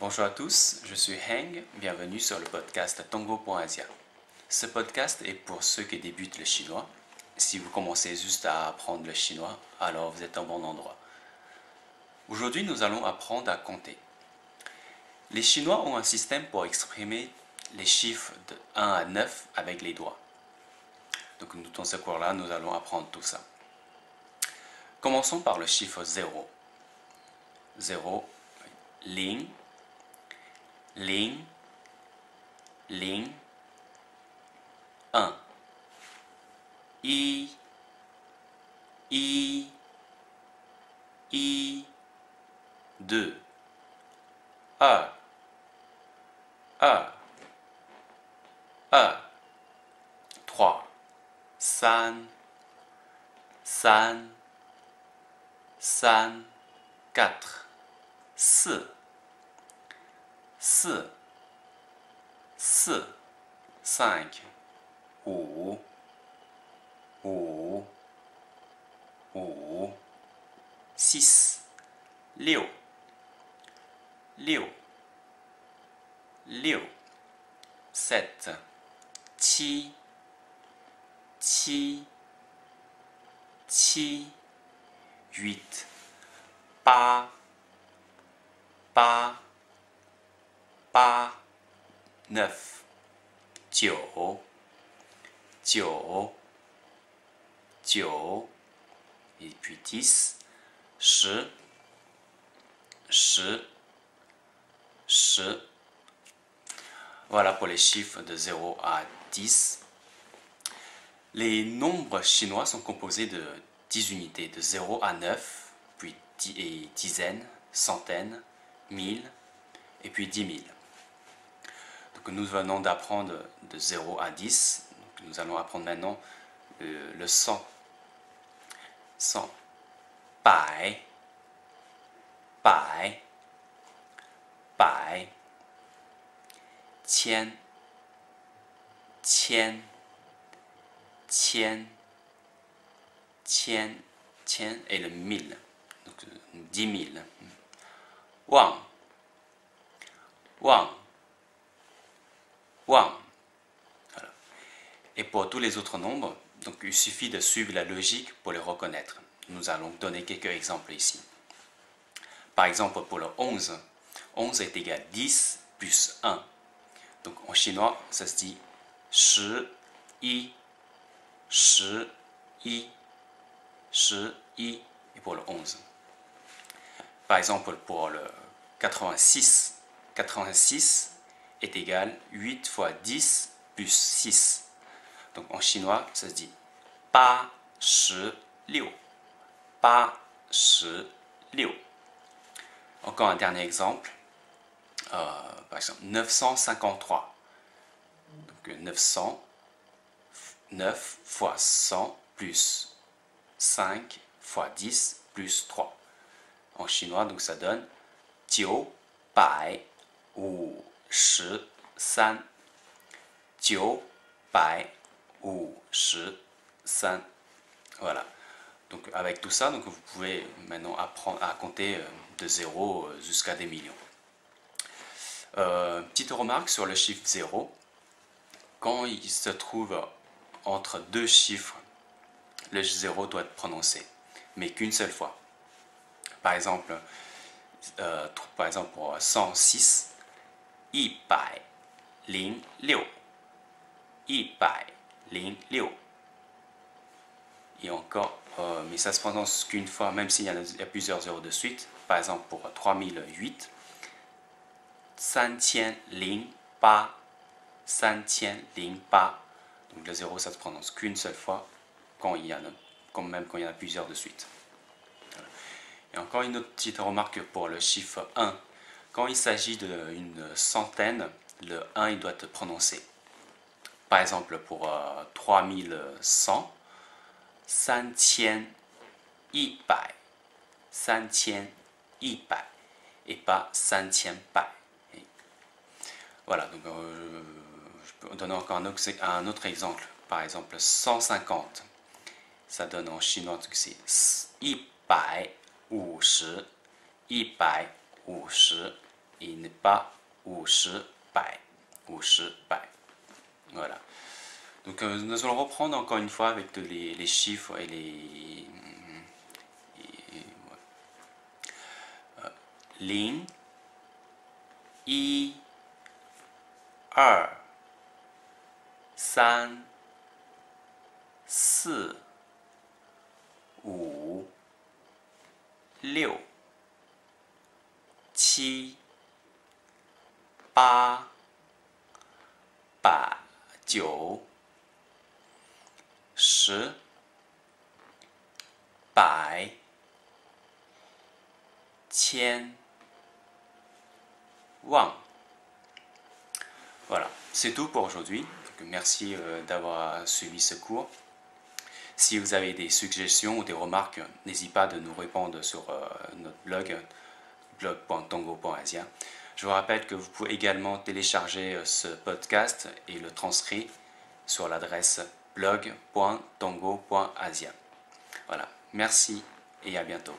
Bonjour à tous, je suis Heng, bienvenue sur le podcast Tongo.asia. Ce podcast est pour ceux qui débutent le chinois. Si vous commencez juste à apprendre le chinois, alors vous êtes au bon endroit. Aujourd'hui, nous allons apprendre à compter. Les Chinois ont un système pour exprimer les chiffres de 1 à 9 avec les doigts. Donc dans ce cours-là, nous allons apprendre tout ça. Commençons par le chiffre 0. 0, ling, ling, ling, 1. I, 2. 2, 3. 3, 4. 4, 4, 5, 5, 6, 6, 7, 8, 9, 9, et puis 10, 10. Voilà pour les chiffres de 0 à 10. Les nombres chinois sont composés de 10 unités, de 0 à 9, puis dizaines, centaines, mille, et puis 10 000. Donc nous venons d'apprendre de 0 à 10. Donc nous allons apprendre maintenant le 100. 100. Bai, bai, bai. Tian, tian, tian, tian, tian et le 1000. Donc 10 000. Wang, wang, wang. Voilà. Et pour tous les autres nombres, donc il suffit de suivre la logique pour les reconnaître. Nous allons donner quelques exemples ici. Par exemple, pour le 11, 11 est égal à 10 plus 1. Donc en chinois, ça se dit 10, 1, 10, 1, 10, 1. Et pour le 11. Par exemple, pour le 86, 86 est égal à 8 fois 10 plus 6. Donc en chinois, ça se dit 86. 86. Encore un dernier exemple. Par exemple, 953. Donc 900, 9 fois 100 plus 5 fois 10 plus 3. En chinois, donc ça donne 953. 953. Voilà. Donc avec tout ça, donc vous pouvez maintenant apprendre à compter de 0 jusqu'à des millions. Petite remarque sur le chiffre 0. Quand il se trouve entre deux chiffres, le 0 doit être prononcé, mais qu'une seule fois. Par exemple pour 106, 106. 106. Et encore, mais ça se prononce qu'une fois, même s'il y a plusieurs zéros de suite. Par exemple, pour 3008, 3008. 3008. Donc le 0, ça se prononce qu'une seule fois, même quand il y en a plusieurs de suite. Et encore une autre petite remarque pour le chiffre 1. Quand il s'agit d'une centaine, le 1 il doit être prononcé. Par exemple, pour 3100, 3100. 3100. Et pas 500 bai. Voilà, donc je peux donner encore un autre exemple. Par exemple, 150. Ça donne en chinois que c'est 150. 150. et n'est pas 50 50. Voilà. Donc nous allons reprendre encore une fois avec les chiffres et les... Ling, I, 2, 3, 4, 5, 6, 7, 8, 9, 10, 百 千 wang. Voilà, c'est tout pour aujourd'hui. Merci d'avoir suivi ce cours. Si vous avez des suggestions ou des remarques, n'hésitez pas de nous répondre sur notre blog, blog.tongo.asia. Je vous rappelle que vous pouvez également télécharger ce podcast et le transcrire sur l'adresse blog.tongo.asia. Voilà, merci et à bientôt.